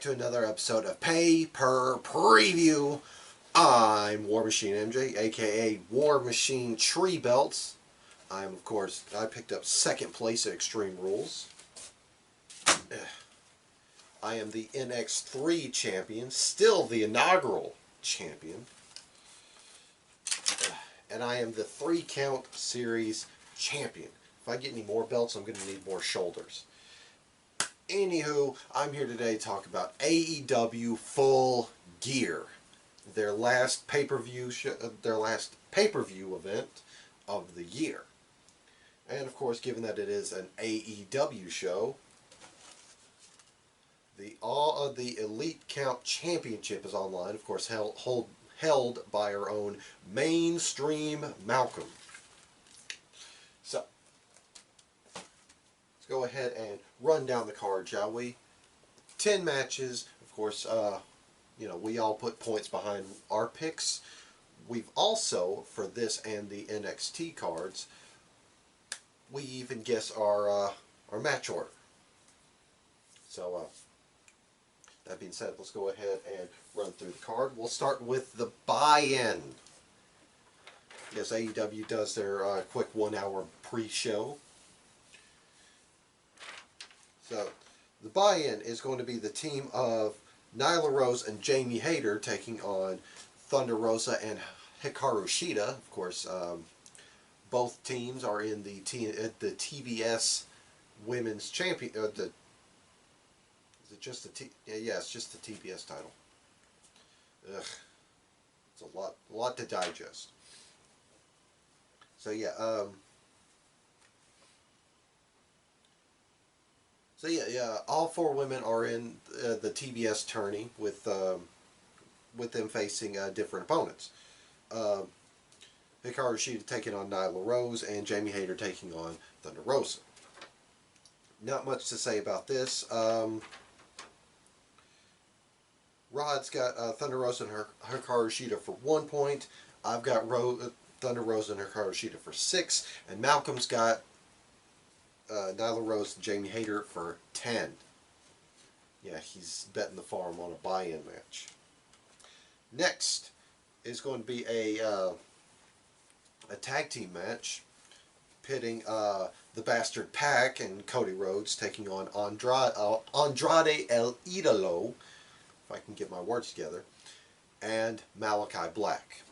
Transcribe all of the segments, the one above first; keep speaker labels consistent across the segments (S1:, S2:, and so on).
S1: to another episode of Pay Per Preview. I'm War Machine MJ, aka War Machine Tree Belts. I picked up second place at Extreme Rules. I am the NX3 champion, still the inaugural champion. And I am the 3-count series champion. If I get any more belts, I'm going to need more shoulders. Anywho, I'm here today to talk about AEW Full Gear, their last pay-per-view event of the year. And of course, given that it is an AEW show, all of the Elite Count Championship is online. Of course, held by our own Mainstream Malcolm. So, let's go ahead and run down the card, shall we? 10 matches. Of course, we all put points behind our picks. We've also, for this and the NXT cards, we even guess our match order. So, that being said, let's go ahead and run through the card. We'll start with the buy-in. Yes, AEW does their quick 1-hour pre-show. So, the buy-in is going to be the team of Nyla Rose and Jamie Hayter taking on Thunder Rosa and Hikaru Shida. Of course, both teams are in the TBS Women's Champion. Is it just the yeah, it's just the TBS title. Ugh, it's a lot to digest. So yeah, all 4 women are in the TBS tourney with them facing different opponents. Hikaru Shida taking on Nyla Rose and Jamie Hayter taking on Thunder Rosa. Not much to say about this. Rod's got Thunder Rosa and Hikaru Shida for 1 point. I've got Thunder Rosa and Hikaru Shida for 6, and Malcolm's got Nyla Rose and Jamie Hayter for 10. Yeah, he's betting the farm on a buy-in match. Next is going to be a tag team match pitting the Bastard Pack and Cody Rhodes taking on Andrade El Idolo, if I can get my words together, and Malachi Black.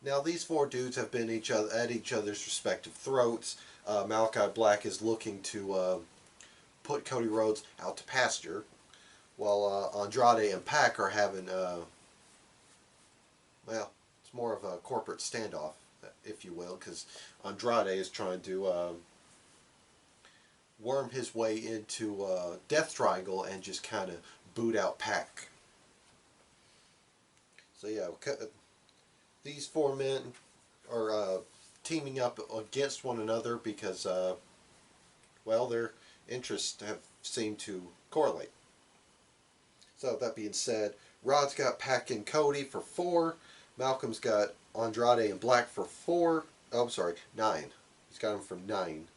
S1: Now, these 4 dudes have been at each other's respective throats. Malachi Black is looking to put Cody Rhodes out to pasture, while Andrade and Pac are having, well, it's more of a corporate standoff, if you will, because Andrade is trying to worm his way into Death Triangle and just kind of boot out Pac. So yeah, these 4 men are teaming up against one another because, well, their interests have seemed to correlate. So that being said, Rod's got Pac and Cody for 4. Malcolm's got Andrade and Black for 4. Oh, I'm sorry, 9. He's got them for 9.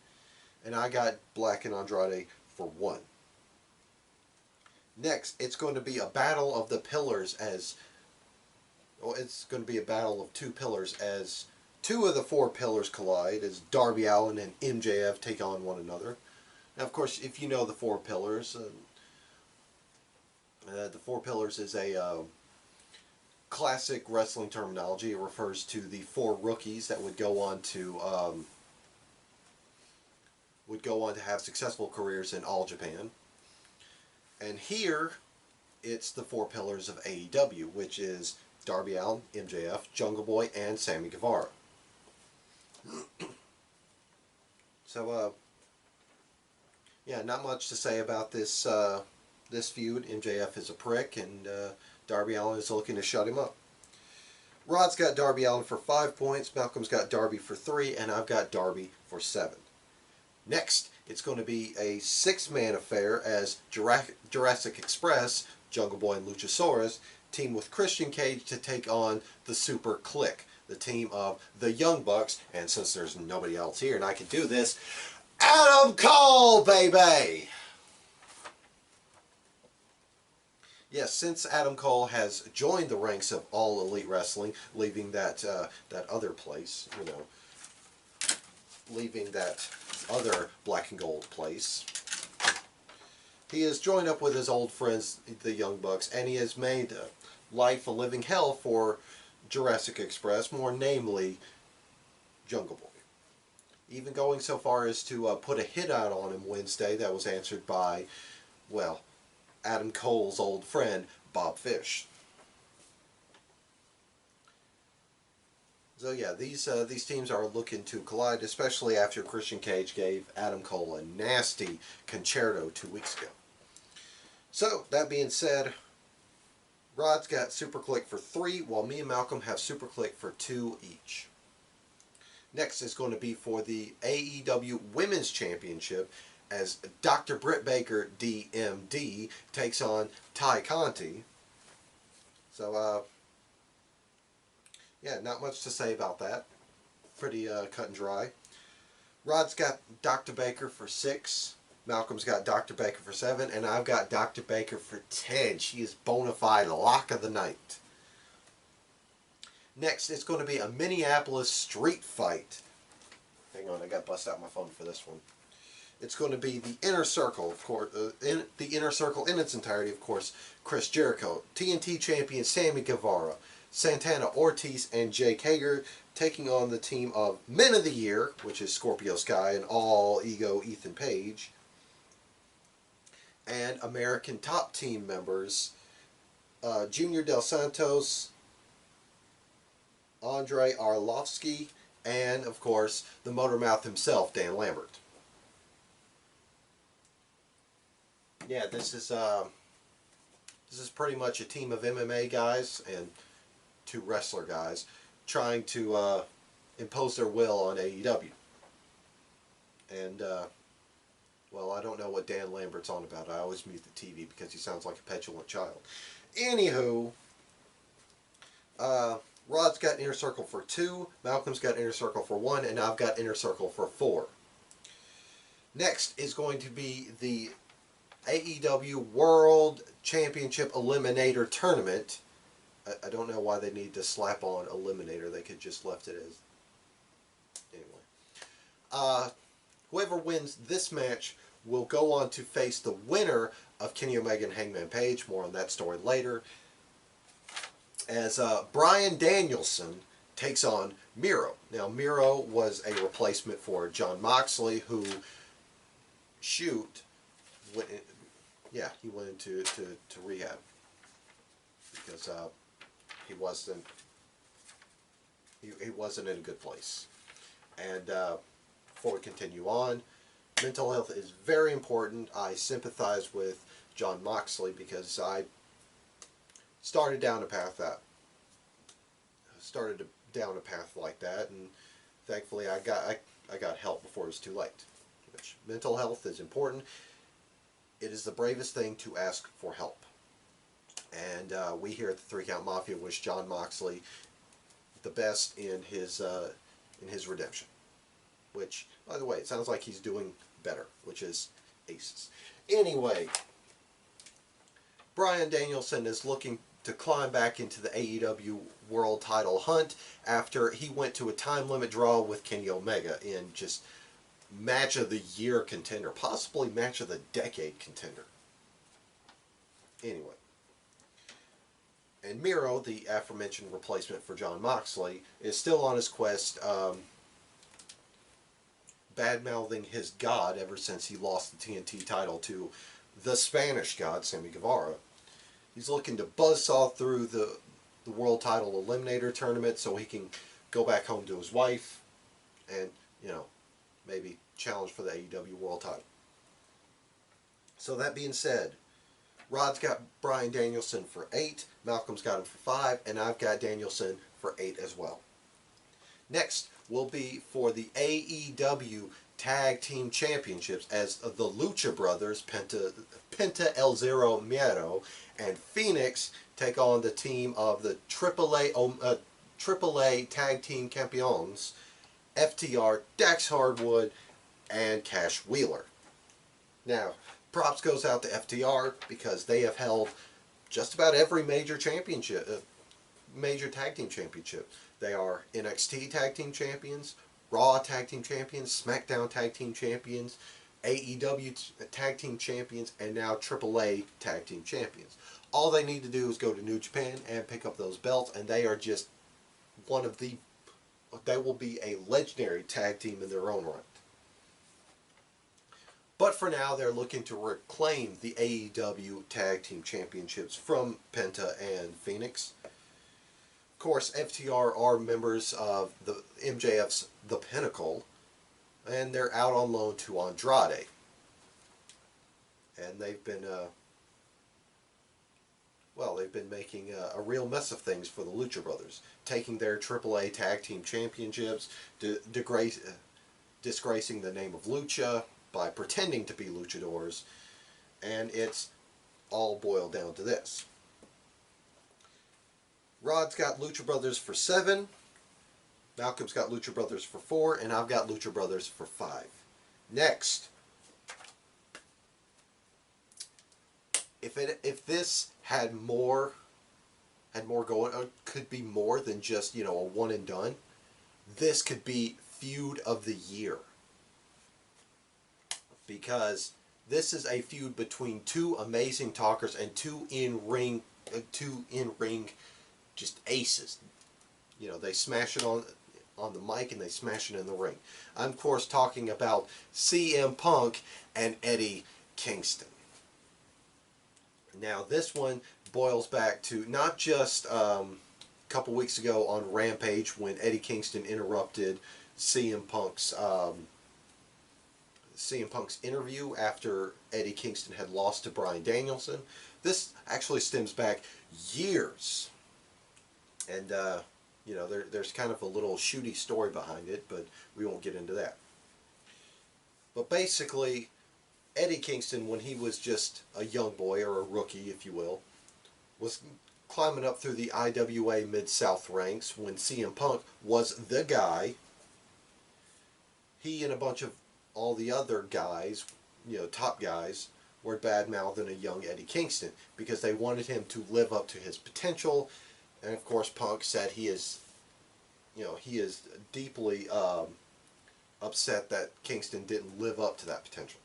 S1: And I got Black and Andrade for 1. Next, it's going to be a battle of the pillars as... Well, it's going to be a battle of 2 pillars as 2 of the 4 pillars collide as Darby Allin and MJF take on one another. Now, of course, if you know the 4 pillars, the 4 pillars is a classic wrestling terminology. It refers to the 4 rookies that would go on to have successful careers in All Japan. And here, it's the 4 pillars of AEW, which is Darby Allin, MJF, Jungle Boy, and Sammy Guevara. So, yeah, not much to say about this this feud. MJF is a prick, and Darby Allin is looking to shut him up. Rod's got Darby Allin for 5 points, Malcolm's got Darby for 3, and I've got Darby for 7. Next, it's going to be a 6-man affair as Jurassic Express, Jungle Boy, and Luchasaurus team with Christian Cage to take on the Super Clique, the team of the Young Bucks, and since there's nobody else here and I can do this, Adam Cole, baby! Yes, since Adam Cole has joined the ranks of All Elite Wrestling, leaving that other place, leaving that other black and gold place, he has joined up with his old friends, the Young Bucks, and he has made life a living hell for Jurassic Express, more namely Jungle Boy. Even going so far as to put a hit out on him Wednesday that was answered by, well, Adam Cole's old friend, Bob Fish. So yeah, these teams are looking to collide, especially after Christian Cage gave Adam Cole a nasty concerto 2 weeks ago. So, that being said, Rod's got Super Click for 3, while me and Malcolm have Super Click for 2 each. Next is going to be for the AEW Women's Championship, as Dr. Britt Baker, DMD, takes on Ty Conti. So, yeah, not much to say about that. Pretty cut and dry. Rod's got Dr. Baker for 6. Malcolm's got Dr. Baker for 7. And I've got Dr. Baker for 10. She is bona fide lock of the night. Next, it's going to be a Minneapolis street fight. Hang on, I got to bust out my phone for this one. It's going to be the Inner Circle, of course. The Inner Circle in its entirety, of course. Chris Jericho, TNT champion Sammy Guevara, Santana Ortiz, and Jake Hager taking on the team of Men of the Year, which is Scorpio Sky and All Ego Ethan Page, and American Top Team members Junior Del Santos, Andre Arlovsky, and, of course, the Motor Mouth himself, Dan Lambert. Yeah, this is pretty much a team of MMA guys and 2 wrestler guys trying to impose their will on AEW. And, well, I don't know what Dan Lambert's on about. I always mute the TV because he sounds like a petulant child. Anywho, Rod's got Inner Circle for 2, Malcolm's got Inner Circle for 1, and I've got Inner Circle for 4. Next is going to be the AEW World Championship Eliminator Tournament. I don't know why they need to slap on Eliminator. They could just left it as... Anyway. Whoever wins this match will go on to face the winner of Kenny Omega and Hangman Page. More on that story later. As Bryan Danielson takes on Miro. Now, Miro was a replacement for Jon Moxley, who, he went into rehab because he wasn't in a good place. And before we continue on, mental health is very important. I sympathize with Jon Moxley because I started down a path like that, and thankfully I got help before it was too late. Which, mental health is important. It is the bravest thing to ask for help. And we here at the 3 Count Mafia wish Jon Moxley the best in his redemption. Which, by the way, it sounds like he's doing better, which is aces. Anyway, Bryan Danielson is looking to climb back into the AEW World Title hunt after he went to a time limit draw with Kenny Omega in just match of the year contender, possibly match of the decade contender. Anyway. And Miro, the aforementioned replacement for Jon Moxley, is still on his quest, bad-mouthing his god ever since he lost the TNT title to the Spanish god, Sammy Guevara. He's looking to buzzsaw through the World Title Eliminator Tournament so he can go back home to his wife and, maybe challenge for the AEW World Title. So that being said, Rod's got Bryan Danielson for 8, Malcolm's got him for 5, and I've got Danielson for 8 as well. Next will be for the AEW Tag Team Championships as the Lucha Brothers, Penta El Zero Miedo, and Phoenix take on the team of the AAA Tag Team Campeons, FTR, Dax Hardwood, and Cash Wheeler. Now, props goes out to FTR because they have held just about every major championship, major tag team championship. They are NXT tag team champions, Raw tag team champions, SmackDown tag team champions, AEW tag team champions, and now AAA tag team champions. All they need to do is go to New Japan and pick up those belts, and they are just one of the. They will be a legendary tag team in their own right. But for now, they're looking to reclaim the AEW tag team championships from Penta and Phoenix. Of course, FTR are members of the MJF's The Pinnacle, and they're out on loan to Andrade. And they've been, they've been making a real mess of things for the Lucha Brothers, taking their AAA tag team championships, disgracing the name of Lucha by pretending to be luchadors, and it's all boiled down to this. Rod's got Lucha Brothers for 7, Malcolm's got Lucha Brothers for 4, and I've got Lucha Brothers for 5. Next, if this had more going, could be more than just a one and done, this could be feud of the year, because this is a feud between two amazing talkers and two in ring just aces. They smash it on the mic and they smash it in the ring. I'm of course talking about CM Punk and Eddie Kingston. Now this one boils back to not just a couple weeks ago on Rampage when Eddie Kingston interrupted CM Punk's interview after Eddie Kingston had lost to Bryan Danielson. This actually stems back years. And, there's kind of a little shooty story behind it, but we won't get into that. But basically, Eddie Kingston, when he was just a young boy, or a rookie, if you will, was climbing up through the IWA Mid-South ranks when CM Punk was the guy. He and a bunch of all the other guys, top guys, were bad-mouthing a young Eddie Kingston because they wanted him to live up to his potential. And of course, Punk said he is deeply upset that Kingston didn't live up to that potential.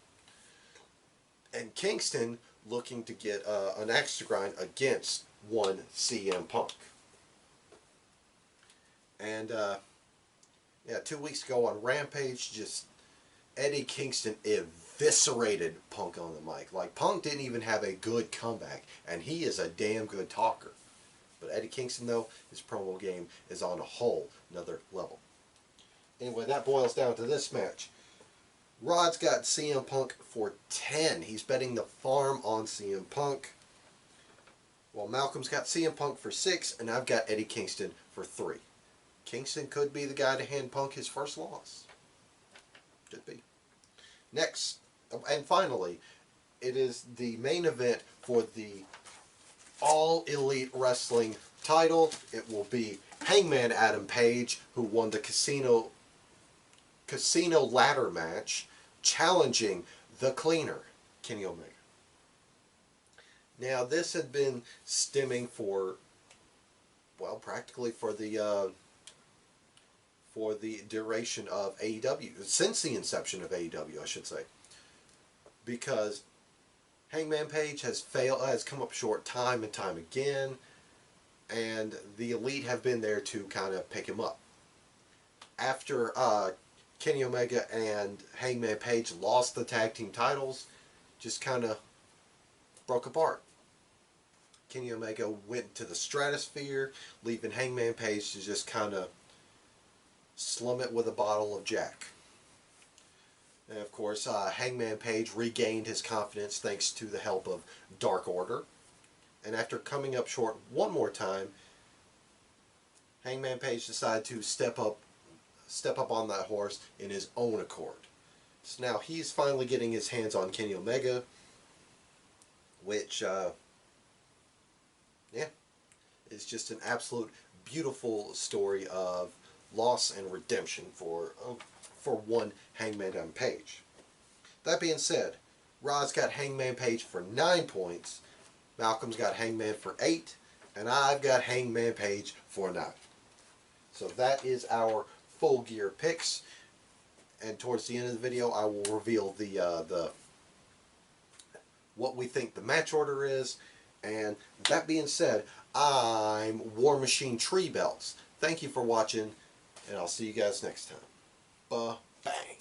S1: And Kingston looking to get an axe to grind against one CM Punk. And 2 weeks ago on Rampage, just Eddie Kingston eviscerated Punk on the mic. Like, Punk didn't even have a good comeback, and he is a damn good talker. But Eddie Kingston, though, his promo game is on a whole another level. Anyway, that boils down to this match. Rod's got CM Punk for 10. He's betting the farm on CM Punk. While Malcolm's got CM Punk for 6, and I've got Eddie Kingston for 3. Kingston could be the guy to hand Punk his first loss. Could be. Next, and finally, it is the main event for the All Elite Wrestling title. It will be Hangman Adam Page, who won the Casino ladder match, challenging the Cleaner, Kenny Omega. Now, this had been stemming for, practically for the duration of AEW, since the inception of AEW, I should say, because Hangman Page has come up short time and time again, and the Elite have been there to kind of pick him up. After Kenny Omega and Hangman Page lost the tag team titles, just kind of broke apart. Kenny Omega went to the stratosphere, leaving Hangman Page to just kind of slum it with a bottle of Jack. And of course, Hangman Page regained his confidence thanks to the help of Dark Order. And after coming up short one more time, Hangman Page decided to step up on that horse in his own accord. So now he's finally getting his hands on Kenny Omega, which, is just an absolute beautiful story of loss and redemption for one Hangman Adam Page. That being said, Rod's got Hangman Page for 9 points, Malcolm's got Hangman for 8, and I've got Hangman Page for 9. So that is our Full Gear picks. And towards the end of the video, I will reveal the what we think the match order is. And that being said, I'm War Machine Tree Belts. Thank you for watching, and I'll see you guys next time. Bang.